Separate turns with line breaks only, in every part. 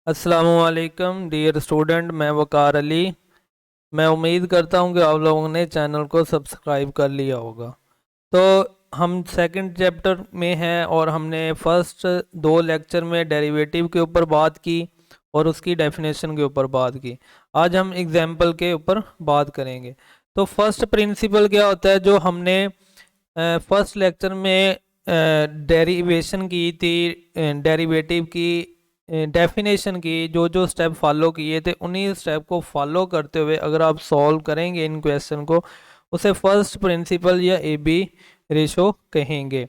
अस्सलामुअलैकुम dear student, मैं वकार अली। मैं उम्मीद करता हूं कि आप लोगों ने चैनल को सब्सक्राइब कर लिया होगा। तो हम सेकंड चैप्टर में हैं और हमने फर्स्ट दो लेक्चर में डेरिवेटिव के ऊपर बात की और उसकी डेफिनेशन के ऊपर बात की। आज हम एग्जाम्पल के ऊपर बात करेंगे। तो फर्स्ट प्रिंसिपल क्या होता है जो हमने फर्स्ट लेक्चर में डेरिवेशन की थी, डेरिवेटिव की डेफिनेशन की, जो जो स्टेप फॉलो किए थे उन्हीं स्टेप को फॉलो करते हुए अगर आप सॉल्व करेंगे इन क्वेश्चन को, उसे फर्स्ट प्रिंसिपल या ए बी रेशो कहेंगे।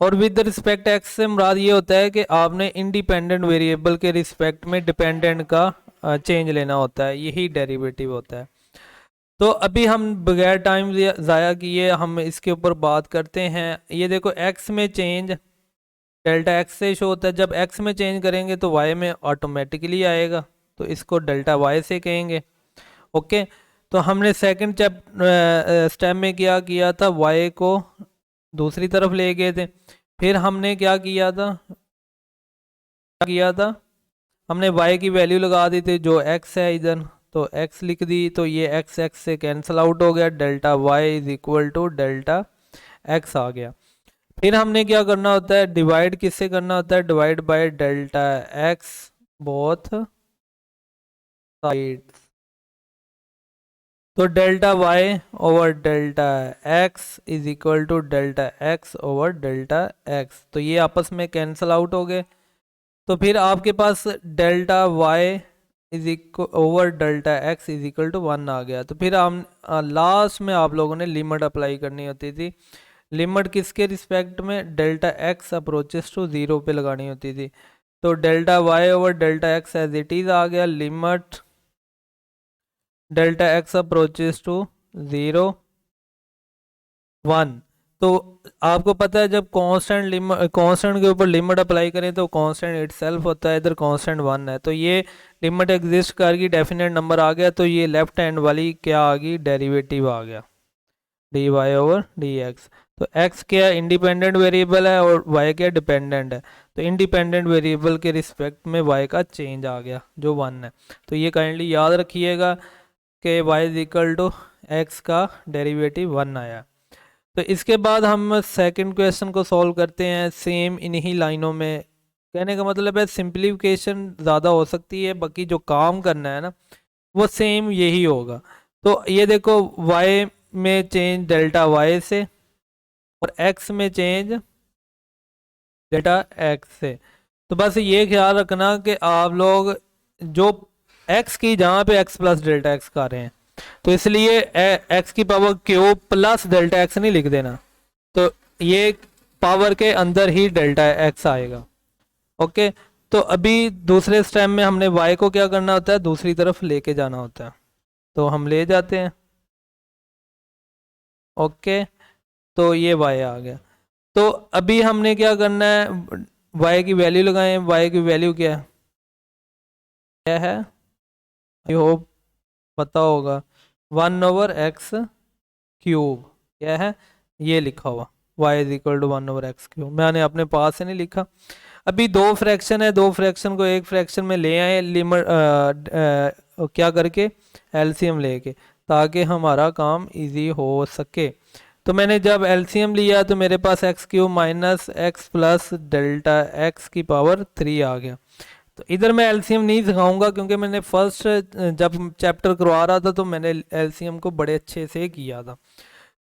और विद रिस्पेक्ट एक्स से मुराद ये होता है कि आपने इंडिपेंडेंट वेरिएबल के रिस्पेक्ट में डिपेंडेंट का चेंज लेना होता है, यही डेरिवेटिव होता है। तो अभी हम बगैर टाइम ज़ाया किए हम इसके ऊपर बात करते हैं। ये देखो एक्स में चेंज डेल्टा एक्स से शो होता है, जब एक्स में चेंज करेंगे तो वाई में ऑटोमेटिकली आएगा, तो इसको डेल्टा वाई से कहेंगे। ओके, तो हमने सेकंड स्टेप में क्या किया था, वाई को दूसरी तरफ ले गए थे। फिर हमने क्या किया था, हमने y की वैल्यू लगा दी थी जो x है इधर, तो x लिख दी, तो ये x x से कैंसिल आउट हो गया, delta y is equal to delta x आ गया। फिर हमने क्या करना होता है, डिवाइड किससे करना होता है, divide by delta x both sides. तो delta y over delta x is equal to delta x over delta x, तो ये आपस में कैंसिल आउट हो गए। तो फिर आपके पास delta y is equal over delta x is equal to 1 आ गया। तो फिर हम लास्ट में आप लोगों ने लिमिट अप्लाई करनी होती थी। लिमिट किसके रिस्पेक्ट में, डेल्टा एक्स अप्रोचेस टू 0 पे लगानी होती थी। तो delta Y over delta x as it is आ गया, limit delta x approaches to 0 1। तो आपको पता है जब कांस्टेंट के ऊपर लिमिट अप्लाई करें तो कांस्टेंट इटसेल्फ होता है, इधर कांस्टेंट 1 है, तो ये लिमिट एग्जिस्ट करके डेफिनेट नंबर आ गया, तो ये लेफ्ट हैंड वाली क्या आ गई, डेरिवेटिव आ गया, D Y over D X. तो एक्स क्या इंडिपेंडेंट वेरिएबल है और वाई क्या डिपेंडेंट है, तो इंडिपेंडेंट वेरिएबल के रिस्पेक्ट में वाई का चेंज आ गया जो 1 है। तो ये काइंडली याद रखिएगा कि Y is equal to X का डेरिवेटिव 1 आया। तो इसके बाद हम सेकंड क्वेश्चन को सॉल्व करते हैं सेम इन्हीं लाइनों में। कहने का मतलब है सिंप्लीफिकेशन ज़्यादा हो सकती है, बाकी जो काम करना है ना वो सेम यही होगा। तो ये देखो y में चेंज डेल्टा y से और x में चेंज डेल्टा x से। तो बस ये ख्याल रखना कि आप लोग जो x की जहाँ पे x प्लस डेल्टा एक्स कर रहे हैं, तो इसलिए x की power cube plus delta x नहीं लिख देना, तो ये पावर के अंदर ही डेल्टा एक्स आएगा। ओके, तो अभी दूसरे स्टेप में हमने y को क्या करना होता है, दूसरी तरफ लेके जाना होता है, तो हम ले जाते हैं। ओके, तो ये y आ गया। तो अभी हमने क्या करना है, y की वैल्यू लगाएं। y की वैल्यू क्या है, आई होप पता होगा, 1 ओवर एक्स क्यूब। क्या है, ये लिखा हुआ y is equal to 1 over X cube, मैंने अपने पास से नहीं लिखा। अभी दो फ्रैक्शन है, दो फ्रैक्शन को एक फ्रैक्शन में ले आए लिमिट क्या करके, एलसीएम लेके, ताकि हमारा काम इजी हो सके। तो मैंने जब एलसीएम लिया तो मेरे पास x cube minus x plus delta x की पावर 3 आ गया। तो इधर मैं एलसीएम नहीं दिखाऊंगा क्योंकि मैंने फर्स्ट जब चैप्टर करवा रहा था तो मैंने एलसीएम को बड़े अच्छे से किया था।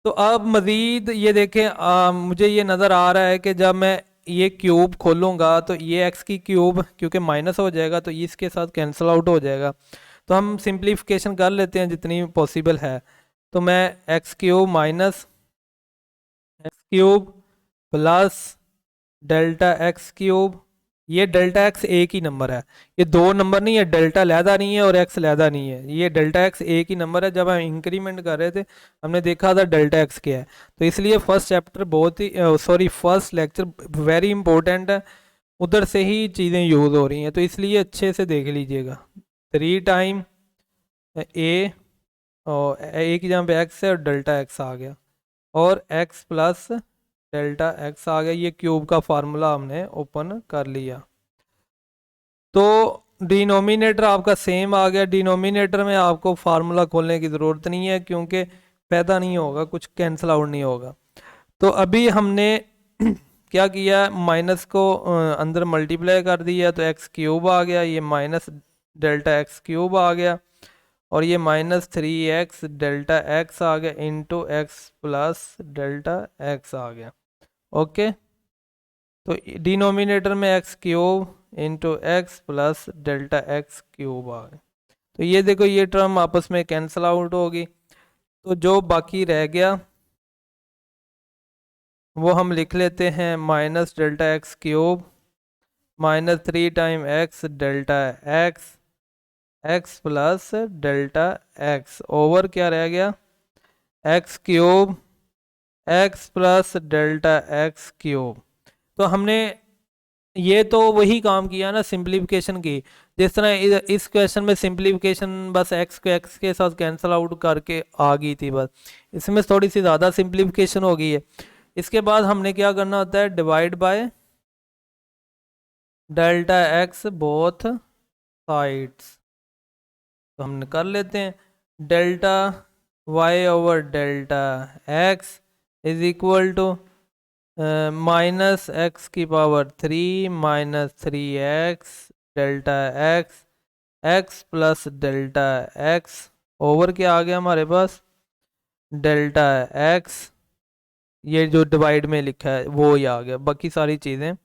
तो अब मज़ीद ये देखें, मुझे ये नज़र आ रहा है कि जब मैं ये क्यूब खोलूँगा तो ये एक्स की क्यूब क्योंकि माइनस हो जाएगा तो इसके साथ कैंसिल आउट हो जाएगा। तो हम सिंप्लीफिकेशन कर लेते हैं जितनी पॉसिबल है। तो मैं x cube minus x cube plus delta x cube, ये डेल्टा एक्स एक ही नंबर है, ये दो नंबर नहीं है, डेल्टा लहदा नहीं है और एक्स लहदा नहीं है, ये डेल्टा एक्स एक ही नंबर है। जब हम इंक्रीमेंट कर रहे थे हमने देखा था डेल्टा एक्स क्या है, तो इसलिए फर्स्ट चैप्टर बहुत ही फर्स्ट लेक्चर वेरी इंपॉर्टेंट है, उधर से ही चीज़ें यूज़ हो रही हैं, तो इसलिए अच्छे से देख लीजिएगा। 3 टाइम ए और ए की जगह पे एक्स है और डेल्टा एक्स आ गया और एक्स प्लस डेल्टा एक्स आ गया, ये क्यूब का फार्मूला हमने ओपन कर लिया। तो डिनोमिनेटर आपका सेम आ गया। डिनोमिनेटर में आपको फार्मूला खोलने की ज़रूरत नहीं है क्योंकि पैदा नहीं होगा, कुछ कैंसिल आउट नहीं होगा। तो अभी हमने क्या किया, माइनस को अंदर मल्टीप्लाई कर दिया तो एक्स क्यूब आ गया, ये माइनस डेल्टा एक्स क्यूब आ गया, और ये माइनस 3x डेल्टा एक्स आ गया into x plus delta x आ गया। ओके, तो डिनोमिनेटर में x cube into x plus delta x cube आ गया। तो ये देखो ये टर्म आपस में कैंसिल आउट होगी, तो जो बाकी रह गया वो हम लिख लेते हैं minus delta x cube minus 3 time x delta x x plus delta x over क्या रह गया, x cube x plus delta x cube. तो हमने ये तो वही काम किया ना सिंप्लीफिकेशन की, जिस तरह इस क्वेश्चन में सिंप्लीफिकेशन बस एक्स को एक्स के साथ कैंसिल आउट करके आ गई थी, बस इसमें थोड़ी सी ज़्यादा सिंप्लीफिकेशन हो गई है। इसके बाद हमने क्या करना होता है, divide by delta x both sides. तो हम कर लेते हैं, delta Y over delta x is equal to minus x की power 3 minus 3x delta x x plus delta x over क्या आ गया हमारे पास, डेल्टा एक्स, ये जो डिवाइड में लिखा है वो ही आ गया, बाकी सारी चीज़ें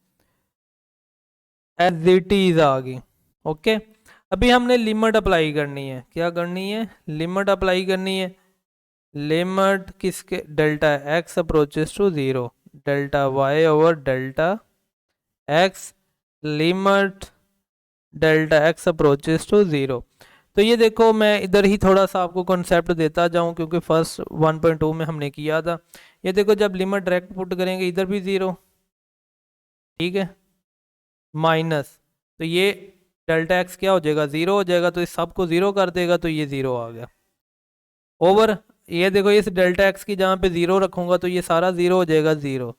एज इट इज आ गई। ओके, अभी हमने लिमिट अप्लाई करनी है, क्या करनी है, लिमिट अप्लाई करनी है। लिमिट किसके, delta x approaches to 0 delta Y over delta X limit delta x approaches to 0। तो ये देखो मैं इधर ही थोड़ा सा आपको कॉन्सेप्ट देता जाऊं क्योंकि फर्स्ट 1.2 में हमने किया था। ये देखो जब लिमिट डायरेक्ट पुट करेंगे इधर भी 0, ठीक है, माइनस, तो ये डेल्टा एक्स क्या हो जाएगा, 0 हो जाएगा, तो इस सब को 0 कर देगा तो ये 0 आ गया, ओवर ये देखो इस डेल्टा एक्स की जहाँ पे 0 रखूँगा तो ये सारा 0 हो जाएगा 0,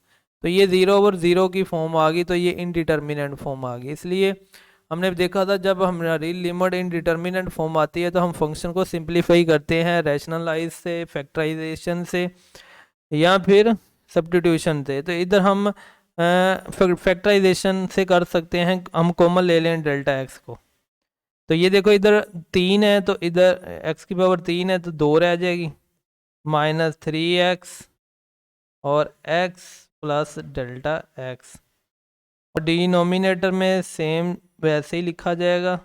तो ये 0 ओवर 0 की फॉर्म आ गई, तो ये इनडिटर्मिनेंट फॉर्म आ गई। इसलिए हमने देखा था जब हमारी लिमिट इनडिटर्मिनेंट फॉर्म आती है तो हम फंक्शन को सिंप्लीफाई करते हैं रैशनलाइज से, फैक्टराइजेशन से, या फिर सब्स्टिट्यूशन से। तो इधर हम फैक्टराइजेशन से कर सकते हैं, हम कॉमन ले लें डेल्टा एक्स को। तो ये देखो इधर 3 है तो इधर एक्स की पावर 3 है तो 2 रह जाएगी, माइनस 3x और x प्लस डेल्टा एक्स, और डिनोमिनेटर में सेम वैसे ही लिखा जाएगा।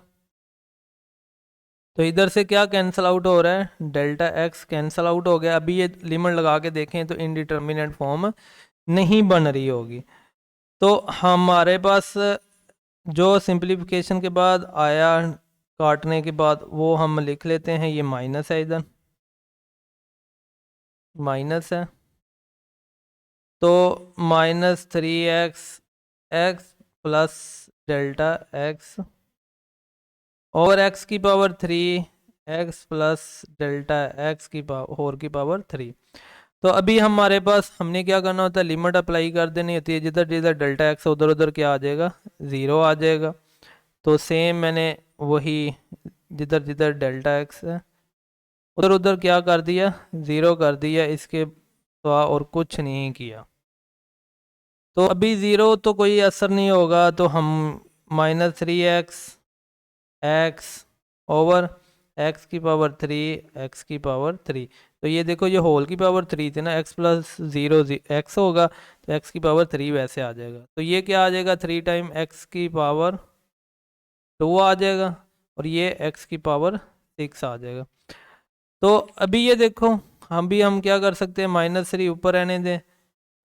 तो इधर से क्या कैंसिल आउट हो रहा है, डेल्टा एक्स कैंसिल आउट हो गया। अभी ये लिमिट लगा के देखें तो इनडिटर्मिनेट फॉर्म नहीं बन रही होगी। तो हमारे पास जो सिंप्लीफिकेशन के बाद आया काटने के बाद वो हम लिख लेते हैं, ये माइनस है, इधर माइनस है, तो minus 3x x plus delta X और x की power 3 x plus delta x की पावर 3। तो अभी हमारे पास हमने क्या करना होता है, लिमिट अप्लाई कर देनी होती है, जिधर जिधर डेल्टा एक्स उधर उधर क्या आ जाएगा, 0 आ जाएगा। तो सेम मैंने वही जिधर जिधर डेल्टा एक्स है उधर उधर क्या कर दिया, 0 कर दिया, इसके तो और कुछ नहीं किया। तो अभी 0 तो कोई असर नहीं होगा, तो हम minus 3x x over x की पावर 3 एक्स की पावर 3। तो ये देखो ये होल की पावर 3 थी ना, x प्लस 0 एक्स होगा तो x की पावर 3 वैसे आ जाएगा। तो ये क्या आ जाएगा, 3 टाइम x की पावर 2 आ जाएगा, और ये x की पावर 6 आ जाएगा। तो अभी ये देखो हम क्या कर सकते हैं, माइनस 3 ऊपर रहने दें,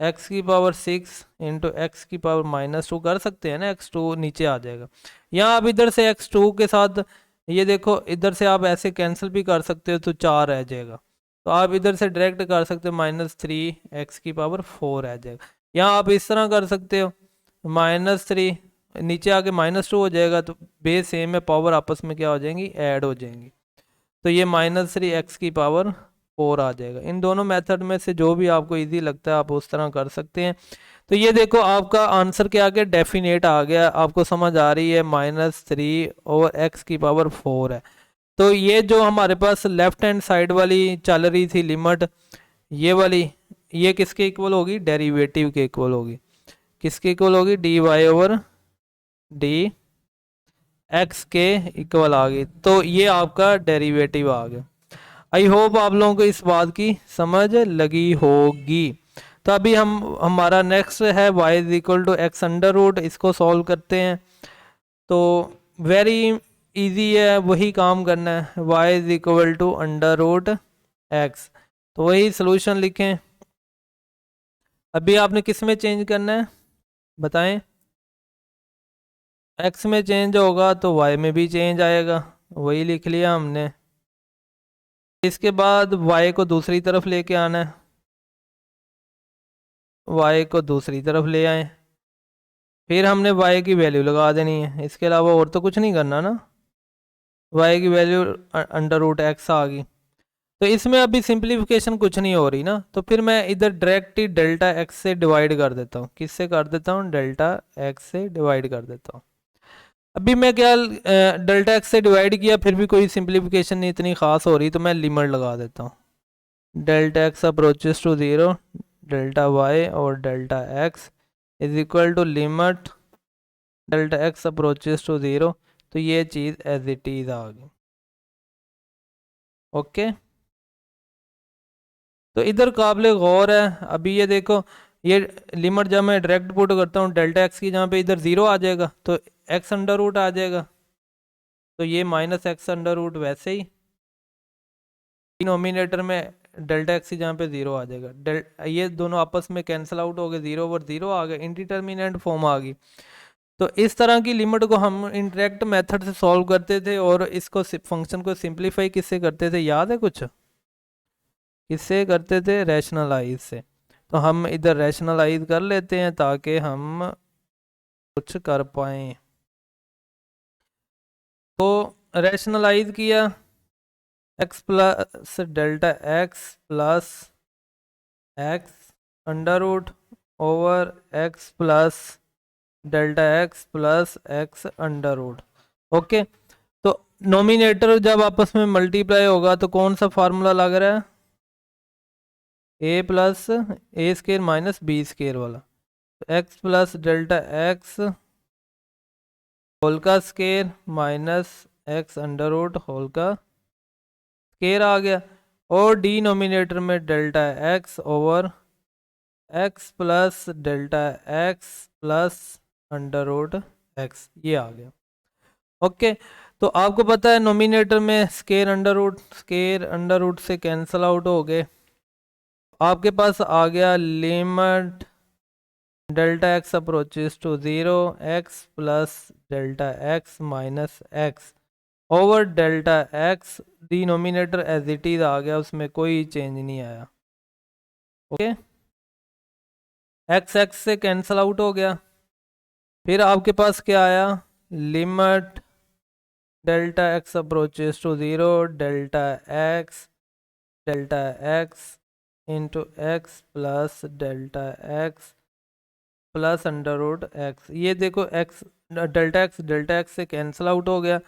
x की पावर 6 इंटू एक्स की पावर -2 कर सकते हैं ना, x2 नीचे आ जाएगा। यहाँ आप इधर से x2 के साथ ये देखो इधर से आप ऐसे कैंसिल भी कर सकते हो तो 4 रह जाएगा। तो आप इधर से डायरेक्ट कर सकते हो, -3 एक्स की पावर 4 रह जाएगा। यहाँ आप इस तरह कर सकते हो, -3 नीचे आके -2 हो जाएगा, तो बेस सेम है, पावर आपस में क्या हो जाएंगी, ऐड हो जाएंगी। तो ये -3 एक्स की पावर 4 आ जाएगा। इन दोनों मेथड में से जो भी आपको इजी लगता है आप उस तरह कर सकते हैं। तो तो ये देखो आपका आंसर क्या आ गया, डेफिनेट आ गया। आपको समझ आ रही है, -3/x⁴ है। तो ये जो हमारे पास लेफ्ट हैंड साइड वाली चल रही थी लिमिट, ये वाली, ये किसके इक्वल होगी, डेरिवेटिव के इक्वल होगी। किसके इक्वल होगी, dy/dx के इक्वल आ गई। तो ये आपका डेरिवेटिव आ गया। आई होप आप लोगों को इस बात की समझ लगी होगी। तो अभी हमारा नेक्स्ट है y=x², इसको सॉल्व करते हैं। तो वेरी इजी है, वही काम करना है, y=√x। तो वही सोल्यूशन लिखें। अभी आपने किस में चेंज करना है बताएं, x में चेंज होगा तो y में भी चेंज आएगा, वही लिख लिया हमने। इसके बाद y को दूसरी तरफ लेके आना है, y को दूसरी तरफ ले आए, फिर हमने y की वैल्यू लगा देनी है। इसके अलावा और तो कुछ नहीं करना ना। y की वैल्यू √x आ गई। तो इसमें अभी सिंप्लीफिकेशन कुछ नहीं हो रही ना, तो फिर मैं इधर डायरेक्ट ही Δx से डिवाइड कर देता हूँ। किससे कर देता हूँ, Δx से डिवाइड कर देता हूँ। अभी मैं क्या Δx से डिवाइड किया, फिर भी कोई सिंप्लीफिकेशन नहीं इतनी खास हो रही, तो मैं लिमिट लगा देता हूँ। Δx अप्रोचेस टू 0, Δy और Δx is equal to limit Δx approaches to 0। तो ये चीज़ एज इट इज आ गई। ओके, तो इधर काबिल गौर है। अभी ये देखो, ये लिमिट जब मैं डायरेक्ट पुट करता हूँ Δx की, जहाँ पे इधर 0 आ जाएगा तो x² आ जाएगा। तो ये -x² वैसे ही डिनोमिनेटर में Δx जहाँ पे 0 आ जाएगा। ये दोनों आपस में कैंसिल आउट हो गए, 0 और 0 आ गए, इनडिटर्मिनेंट फॉर्म आ गई। तो इस तरह की लिमिट को हम इंटरेक्ट मेथड से सॉल्व करते थे, और इसको फंक्शन को सिंप्लीफाई किससे करते थे, याद है कुछ, किससे करते थे, रैशनलाइज से। तो हम इधर रैशनलाइज कर लेते हैं ताकि हम कुछ कर पाए। तो रैशनलाइज किया, x+ Δx plus x√x Δx plus x²। Okay, तो नोमिनेटर जब आपस में मल्टीप्लाई होगा तो कौन सा फार्मूला लग रहा है, a+a² माइनस b² वाला। तो x+ Δx होल का स्केयर माइनस x² होल का स्केयर आ गया, और डिनोमिनेटर में Δx over x+ Δx plus √x, ये आ गया। ओके, तो आपको पता है नोमिनेटर में स्केयर से कैंसिल आउट हो गए। आपके पास आ गया limit Δx approaches to 0, x+ Δx minus x over Δx, denominator as it is आ गया, उसमें कोई चेंज नहीं आया। ओके, x से कैंसिल आउट हो गया। फिर आपके पास क्या आया, limit Δx approaches to 0, Δx into x plus Δx plus √x। ये देखो x Δx से कैंसिल आउट हो गया।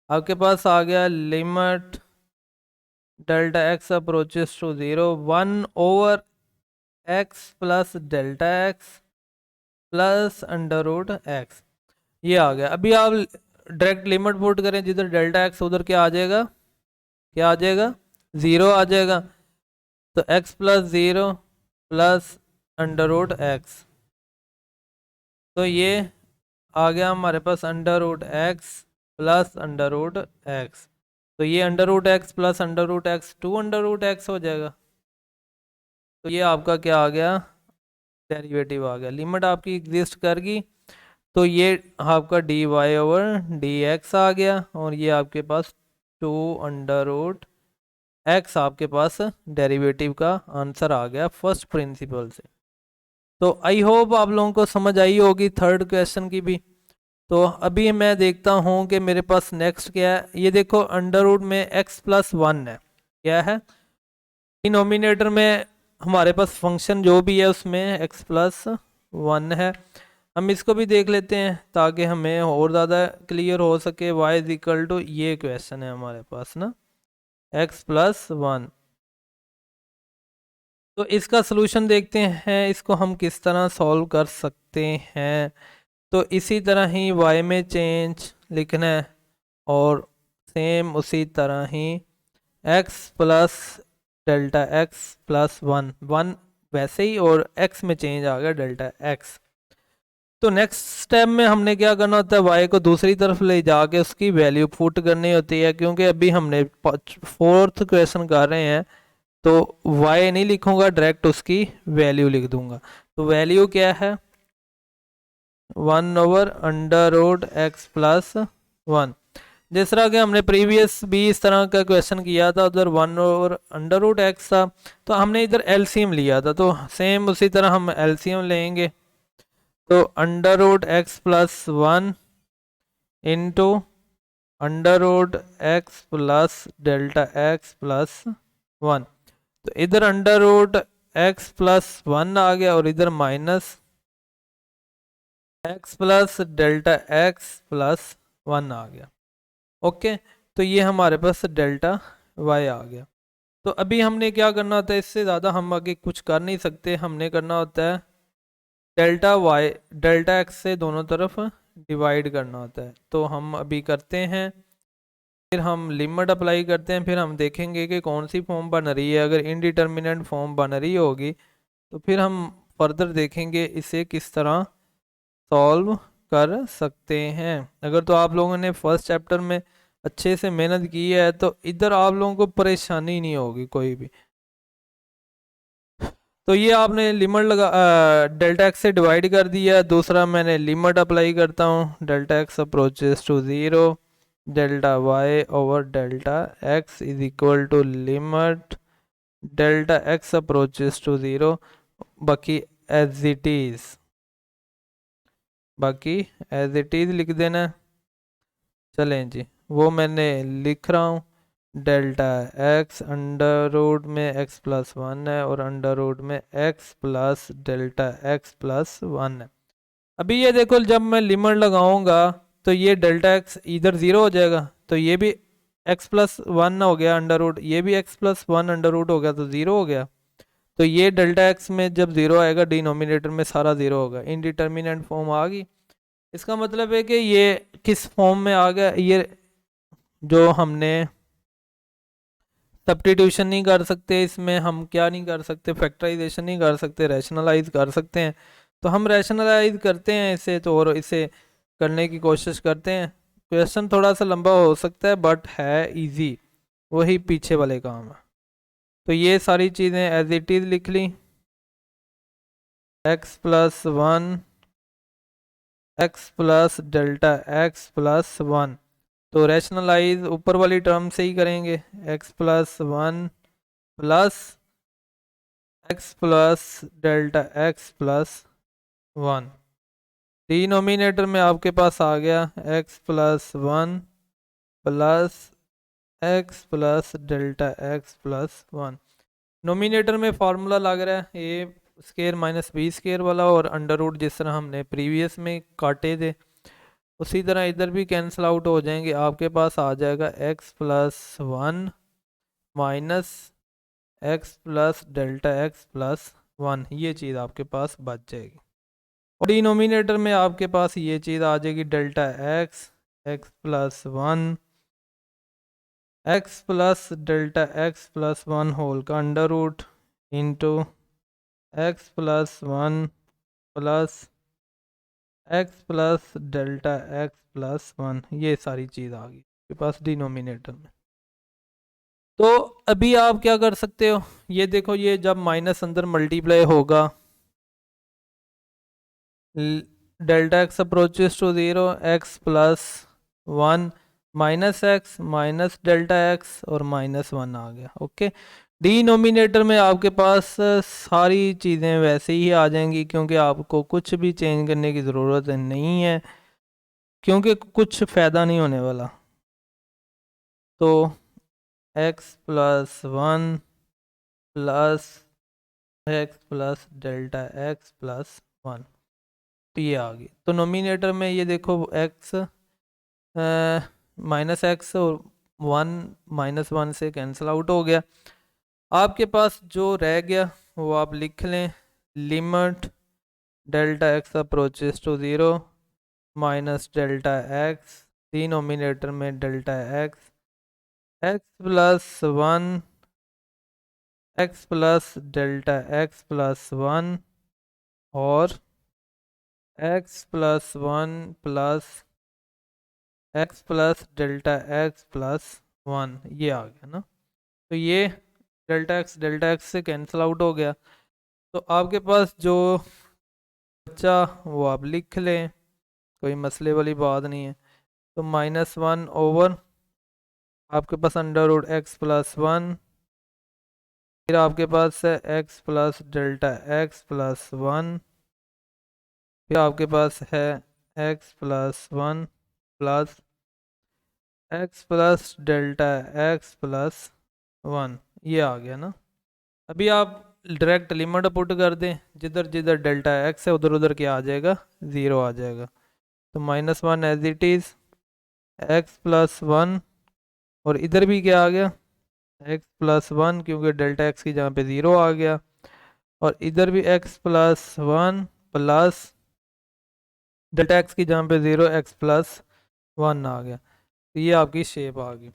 आपके पास आ गया limit Δx approaches to 0, 1 over x plus Δx plus √x, ये आ गया। अभी आप डायरेक्ट लिमिट पुट करें, जिधर Δx उधर क्या आ जाएगा, क्या आ जाएगा, 0 आ जाएगा। तो x प्लस 0 प्लस √x, तो ये आ गया हमारे पास √x प्लस √x। तो ये √x प्लस √x 2√x हो जाएगा। तो ये आपका क्या आ गया, डेरिवेटिव आ गया। लिमिट आपकी एग्जिस्ट कर गई, तो ये आपका dy/dx आ गया, और ये आपके पास 2√x आपके पास डेरिवेटिव का आंसर आ गया फर्स्ट प्रिंसिपल से। तो आई होप आप लोगों को समझ आई होगी थर्ड क्वेश्चन की भी। तो अभी मैं देखता हूँ कि मेरे पास नेक्स्ट क्या है। ये देखो अंडर में x+1 है, क्या है, डिनोमिनेटर में हमारे पास फंक्शन जो भी है उसमें x+1 1 है। हम इसको भी देख लेते हैं ताकि हमें और ज़्यादा क्लियर हो सके। y इज इक्वल टू, ये क्वेश्चन है हमारे पास ना, x प्लस 1। तो इसका सलूशन देखते हैं, इसको हम किस तरह सॉल्व कर सकते हैं। तो इसी तरह ही y में चेंज लिखना है और सेम उसी तरह ही x plus delta x plus 1 वैसे ही, और x में चेंज आ गया डेल्टा x। तो नेक्स्ट स्टेप में हमने क्या करना होता है, y को दूसरी तरफ ले जाके उसकी वैल्यू पुट करनी होती है। क्योंकि अभी हमने फोर्थ क्वेश्चन कर रहे हैं, तो y नहीं लिखूंगा, डायरेक्ट उसकी वैल्यू लिख दूंगा। तो वैल्यू क्या है, 1/√x प्लस 1। जिस तरह के हमने प्रीवियस भी इस तरह का क्वेश्चन किया था, उधर 1/√x था, तो हमने इधर एलसीएम लिया था। तो सेम उसी तरह हम एलसीएम लेंगे। तो √x plus 1 into √x plus delta x plus 1। तो इधर √x प्लस 1 आ गया और इधर minus x plus delta x plus 1 आ गया। ओके, तो ये हमारे पास डेल्टा y आ गया। तो अभी हमने क्या करना होता है, इससे ज़्यादा हम आगे कुछ कर नहीं सकते। हमने करना होता है डेल्टा y डेल्टा x से दोनों तरफ डिवाइड करना होता है। तो हम अभी करते हैं, फिर हम लिमिट अप्लाई करते हैं, फिर हम देखेंगे कि कौन सी फॉर्म बन रही है। अगर इनडिटर्मिनेंट फॉर्म बन रही होगी तो फिर हम फर्दर देखेंगे इसे किस तरह सॉल्व कर सकते हैं। अगर तो आप लोगों ने फर्स्ट चैप्टर में अच्छे से मेहनत की है तो इधर आप लोगों को परेशानी नहीं होगी कोई भी। तो ये आपने लिमिट लगा डेल्टा एक्स से डिवाइड कर दिया। दूसरा मैंने लिमिट अप्लाई करता हूँ, delta x approaches to 0, delta Y over delta x is equal to limit delta x approaches to 0, बाकी एज इट इज, लिख देना। चलें जी, वो मैंने लिख रहा हूँ। डेल्टा एक्स अंडर रूट में x प्लस 1 है और अंडर रूट में x plus delta x plus 1 है। अभी ये देखो, जब मैं लिमिट लगाऊंगा तो ये डेल्टा x इधर 0 हो जाएगा, तो ये भी x प्लस 1 हो गया अंडर रूट, ये भी x प्लस 1 अंडर रूट हो गया, तो 0 हो गया। तो ये डेल्टा x में जब 0 आएगा, डिनोमिनेटर में सारा 0 होगा, इनडिटर्मिनेंट फॉर्म आ गई। इसका मतलब है कि ये किस फॉर्म में आ गया, ये जो हमने सब्स्टिट्यूशन नहीं कर सकते, इसमें हम क्या नहीं कर सकते, फैक्टराइजेशन नहीं कर सकते, रैशनलाइज कर सकते हैं। तो हम रैशनलाइज करते हैं इसे, तो और इसे करने की कोशिश करते हैं। क्वेश्चन थोड़ा सा लंबा हो सकता है बट है इजी, वही पीछे वाले काम है। तो ये सारी चीज़ें एज इट इज लिख ली, x plus 1, x plus delta x plus 1। तो रैशनलाइज ऊपर वाली टर्म से ही करेंगे, x plus 1 plus x plus delta x plus 1। Denominator में आपके पास आ गया x plus 1 plus x plus delta x plus 1। Nominator में फार्मूला लग रहा है ए स्केयर माइनस बी स्केयर वाला, और अंडर रूट जिस तरह हमने प्रीवियस में काटे थे उसी तरह इधर भी कैंसिल आउट हो जाएंगे। आपके पास आ जाएगा x plus 1 minus x plus delta x plus 1, ये चीज़ आपके पास बच जाएगी। और डिनोमिनेटर में आपके पास ये चीज़ आ जाएगी delta x plus 1, x plus delta x plus 1 whole का under root into x plus 1 plus x plus delta x plus 1, ये सारी चीज़ आ गई आपके पास डिनोमिनेटर में। तो अभी आप क्या कर सकते हो, ये देखो, ये जब माइनस अंदर मल्टीप्लाई होगा, delta x approaches to 0, x plus 1 minus X minus delta X और माइनस 1 आ गया। ओके, डिनोमिनेटर में आपके पास सारी चीज़ें वैसे ही आ जाएंगी, क्योंकि आपको कुछ भी चेंज करने की ज़रूरत नहीं है, क्योंकि कुछ फ़ायदा नहीं होने वाला। तो x plus 1 plus x plus delta x plus 1, तो ये आ गई। तो नोमिनेटर में ये देखो x माइनस एक्स और 1 - 1 से कैंसिल आउट हो गया। आपके पास जो रह गया वो आप लिख लें, limit delta x approaches to 0 minus delta x, denominator में delta x, x+1 x+ delta x+1 और x+1 plus x+ delta x+1, ये आ गया ना। तो ये डेल्टा एक्स से कैंसिल आउट हो गया। तो आपके पास जो बच्चा वो आप लिख लें, कोई मसले वाली बात नहीं है। तो -1/, आपके पास √x+1, फिर आपके पास है x+ डेल्टा x+1, फिर आपके पास है x+1 plus x+ delta x+1, ये आ गया ना। अभी आप डायरेक्ट लिमिट पुट कर दें, जिधर जिधर डेल्टा एक्स है उधर उधर क्या आ जाएगा, 0 आ जाएगा। तो -1 एज इट इज़ x+1, और इधर भी क्या आ गया x+1, क्योंकि डेल्टा एक्स की जगह पे 0 आ गया, और इधर भी x+1 प्लस डेल्टा एक्स की जगह पे 0 x+1 आ गया। तो ये आपकी शेप आ गई।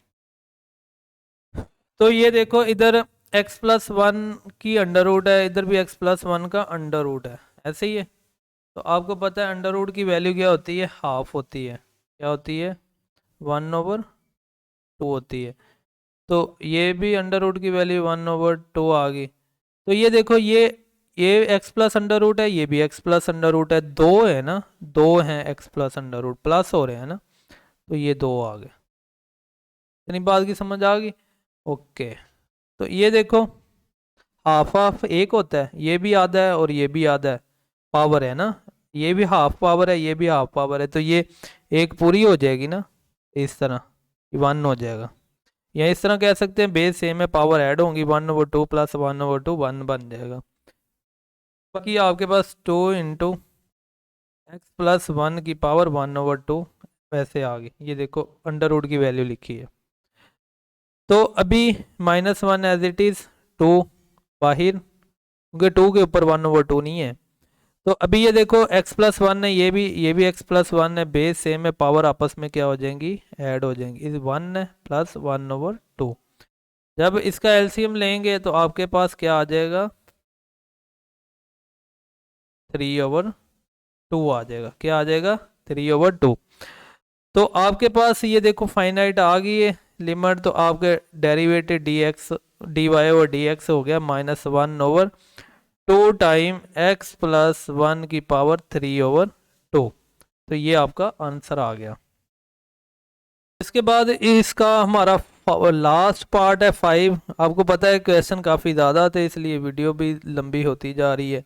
तो ये देखो इधर x+1 की अंडर रूट है, इधर भी x+1 का अंडर रूट है, ऐसे ही है। तो आपको पता है अंडर रूट की वैल्यू क्या होती है, हाफ होती है। क्या होती है, 1/2 होती है। तो ये भी अंडर रूट की वैल्यू 1/2 आ गई। तो ये देखो ये x+ अंडर रूट है, ये भी x+ अंडर रूट है, दो है ना, दो हैं x+ अंडर रूट, प्लस हो रहे हैं ना, तो ये दो आ गए। इतनी बात की समझ आ गई, ओके। तो ये देखो हाफ हाफ एक होता है, ये भी आधा है और ये भी आधा है, पावर है ना, ये भी हाफ पावर है, ये भी हाफ पावर है, तो ये एक पूरी हो जाएगी ना, इस तरह 1 हो जाएगा। या इस तरह कह सकते हैं बेस सेम है, पावर ऐड होंगी, 1/2 प्लस 1/2 1 बन जाएगा। बाकी आपके पास 2 x+1 की पावर 1/2 वैसे आ गई। ये देखो अंडर रूट की वैल्यू लिखी है। तो अभी -1 एज इट इज़, 2 बाहिर, क्योंकि 2 के ऊपर 1/2 नहीं है। तो अभी ये देखो x+1 है, ये भी x+1 है, बेस सेम है, पावर आपस में क्या हो जाएंगी, ऐड हो जाएंगी। इस 1 है प्लस 1/2, जब इसका एलसीएम लेंगे तो आपके पास क्या आ जाएगा, 3/2 आ जाएगा। क्या आ जाएगा, 3/2। तो आपके पास ये देखो फाइनाइट आ गई है लिमिट, तो आपके डेरिवेटिव dy और dx हो गया -1/2 टाइम x+1 की पावर 3/2। तो ये आपका आंसर आ गया। इसके बाद इसका हमारा लास्ट पार्ट है 5। आपको पता है क्वेश्चन काफ़ी ज़्यादा थे, इसलिए वीडियो भी लंबी होती जा रही है।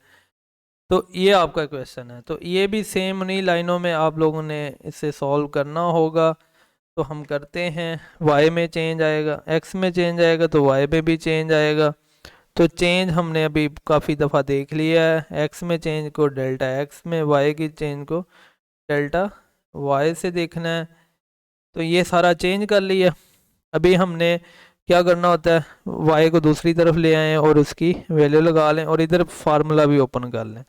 तो ये आपका क्वेश्चन है, तो ये भी सेम उन्हीं लाइनों में आप लोगों ने इसे सॉल्व करना होगा। तो हम करते हैं, y में चेंज आएगा, x में चेंज आएगा, तो y में भी चेंज आएगा। तो चेंज हमने अभी काफ़ी दफ़ा देख लिया है, x में चेंज को डेल्टा x में, y की चेंज को डेल्टा y से देखना है। तो ये सारा चेंज कर लिया। अभी हमने क्या करना होता है, y को दूसरी तरफ ले आएँ और उसकी वैल्यू लगा लें, और इधर फार्मूला भी ओपन कर लें।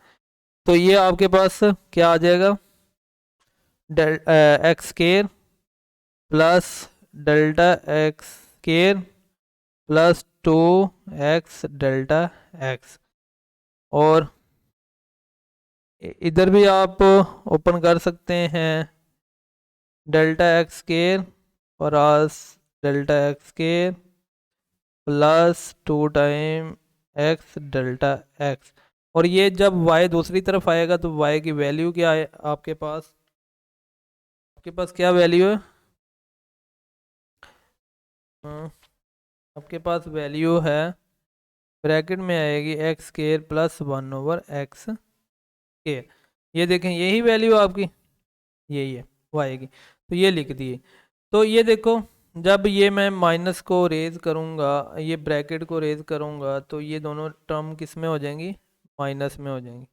तो ये आपके पास क्या आ जाएगा, x square plus delta x square plus 2x delta x, और इधर भी आप ओपन कर सकते हैं delta x square plus delta x square plus 2 time x delta x। और ये जब y दूसरी तरफ आएगा तो y की वैल्यू क्या है आपके पास, क्या वैल्यू है, आपके पास वैल्यू है, ब्रैकेट में आएगी x square plus 1/x square. ये देखें यही वैल्यू आपकी, यही है वाई की, तो ये लिख दिए। तो ये देखो जब ये मैं माइनस को रेज करूँगा, ये ब्रैकेट को रेज करूँगा, तो ये दोनों टर्म किस में हो जाएंगी, माइनस में हो जाएंगी,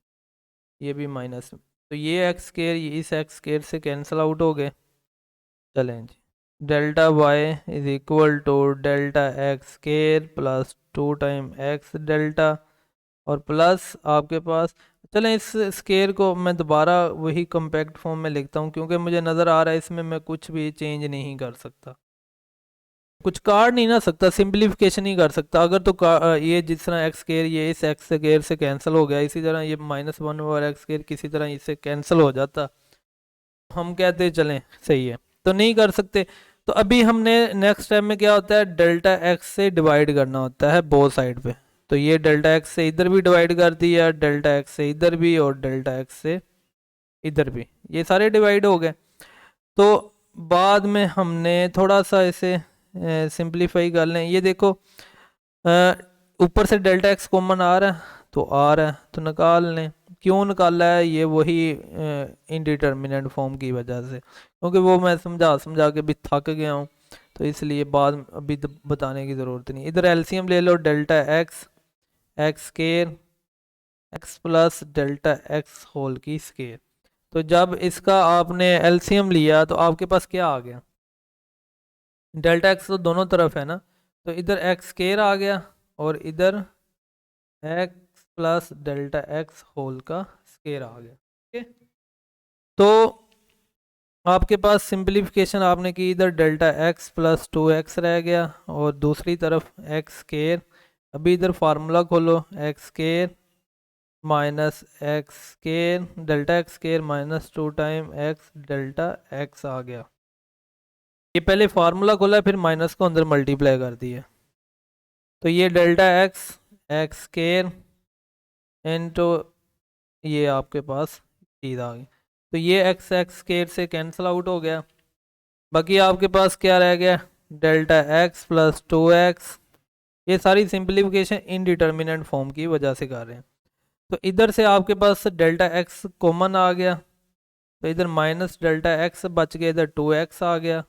ये भी माइनस में। तो ये एक्स स्केयर इस एक्स स्केयर से कैंसिल आउट हो गए। चलें जी, delta y is equal to delta x square plus 2 time x delta और प्लस आपके पास। चलें इस स्केयर को मैं दोबारा वही कॉम्पैक्ट फॉर्म में लिखता हूँ, क्योंकि मुझे नज़र आ रहा है इसमें मैं कुछ भी चेंज नहीं कर सकता, कुछ काट नहीं ना सकता, सिंप्लीफिकेशन नहीं कर सकता। अगर तो ये जिस तरह एक्स स्केयर ये इस एक्स स्केयर से कैंसिल हो गया, इसी तरह ये -1 ओवर एक्स स्केयर किसी तरह इससे कैंसिल हो जाता, हम कहते चलें सही है, तो नहीं कर सकते। तो अभी हमने नेक्स्ट स्टेप में क्या होता है, डेल्टा एक्स से डिवाइड करना होता है बोथ साइड पे। तो ये डेल्टा एक्स से इधर भी डिवाइड कर दिया, डेल्टा एक्स से इधर भी और डेल्टा एक्स से इधर भी, ये सारे डिवाइड हो गए। तो बाद में हमने थोड़ा सा इसे सिंप्लीफाई कर लें। ये देखो ऊपर से डेल्टा एक्स कॉमन आ रहा है, तो आ रहा है तो निकाल लें। क्यों निकाला है, ये वही इनडिटर्मिनेंट फॉर्म की वजह से, क्योंकि वो मैं समझा समझा के भी थक गया हूँ, तो इसलिए बाद अभी बताने की ज़रूरत नहीं। इधर एलसीएम ले लो, delta x x square x plus delta x whole की स्केयर। तो जब इसका आपने एलसीएम लिया तो आपके पास क्या आ गया, डेल्टा एक्स तो दोनों तरफ है ना, तो इधर एक्स स्केयर आ गया और इधर X plus delta x whole का स्केयर आ गया। ठीक है, तो आपके पास सिंप्लीफिकेशन आपने की, इधर डेल्टा एक्स प्लस 2x रह गया और दूसरी तरफ एक्स स्केयर। अभी इधर फार्मूला खोलो, x square minus x square delta x square minus 2 time x delta x आ गया। ये पहले फार्मूला खोला फिर माइनस को अंदर मल्टीप्लाई कर दिया, तो ये delta x x square into ये आपके पास चीज़ आ गई। तो ये एक्स एक्स स्केयर से कैंसिल आउट हो गया, बाकी आपके पास क्या रह गया, डेल्टा एक्स प्लस 2x। ये सारी सिंप्लीफिकेशन इनडिटर्मिनेंट फॉर्म की वजह से कर रहे हैं। तो इधर से आपके पास डेल्टा एक्स कॉमन आ गया, तो इधर माइनस डेल्टा एक्स बच गया, इधर 2x आ गया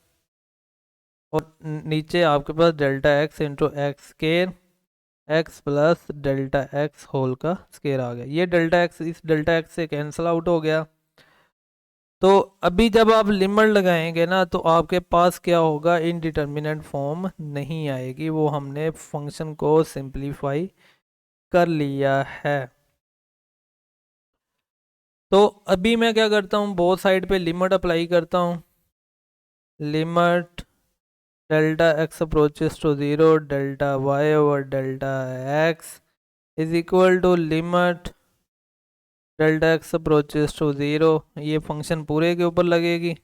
और नीचे आपके पास delta x into x square x plus delta x whole का स्केयर आ गया। ये डेल्टा एक्स इस डेल्टा एक्स से कैंसिल आउट हो गया। तो अभी जब आप लिमिट लगाएंगे ना, तो आपके पास क्या होगा, इनडिटर्मिनेंट फॉर्म नहीं आएगी, वो हमने फंक्शन को सिंप्लीफाई कर लिया है। तो अभी मैं क्या करता हूँ, बोथ साइड पे लिमिट अप्लाई करता हूँ। Limit delta x approaches to 0 delta Y over delta x is equal to limit delta x approaches to 0, ये फंक्शन पूरे के ऊपर लगेगी।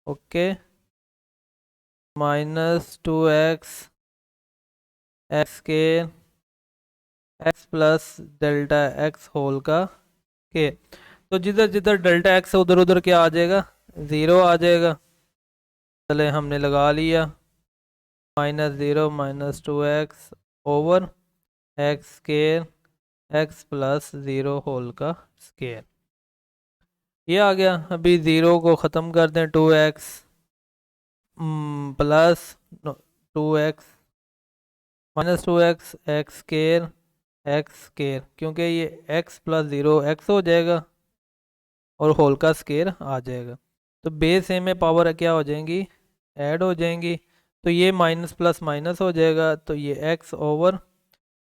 ओके, -2x एक्स के X plus delta x whole का के। तो जिधर जिधर डेल्टा एक्स है उधर उधर क्या आ जाएगा, 0 आ जाएगा। चले हमने लगा लिया, -0 -2x over X square x plus 0 whole का स्केयर, ये आ गया। अभी 0 को ख़त्म कर दें, 2x plus 2x -2x x square, क्योंकि ये x प्लस 0 x हो जाएगा और होल का स्केयर आ जाएगा। तो बेस ए में पावर क्या हो जाएंगी, ऐड हो जाएंगी। तो ये माइनस प्लस माइनस हो जाएगा, तो ये x ओवर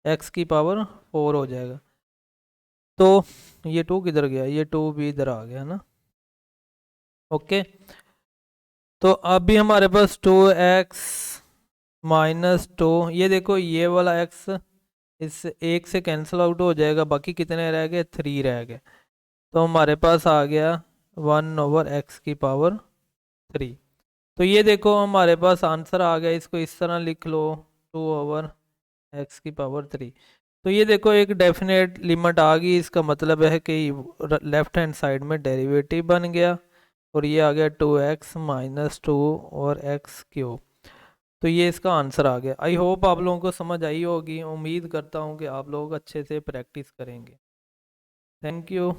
x की पावर 4 हो जाएगा। तो ये 2 किधर गया, ये 2 भी इधर आ गया ना। ओके, तो अभी हमारे पास 2x -2, ये देखो ये वाला x इस एक से कैंसिल आउट हो जाएगा, बाकी कितने रह गए, 3 रह गए। तो हमारे पास आ गया 1 ओवर x की पावर 3। तो ये देखो हमारे पास आंसर आ गया, इसको इस तरह लिख लो, 2 ओवर x की पावर 3। तो ये देखो एक डेफिनेट लिमिट आ गई, इसका मतलब है कि लेफ्ट हैंड साइड में डेरिवेटिव बन गया और ये आ गया 2x -2 और x³। तो ये इसका आंसर आ गया। आई होप आप लोगों को समझ आई होगी, उम्मीद करता हूँ कि आप लोग अच्छे से प्रैक्टिस करेंगे। Thank you.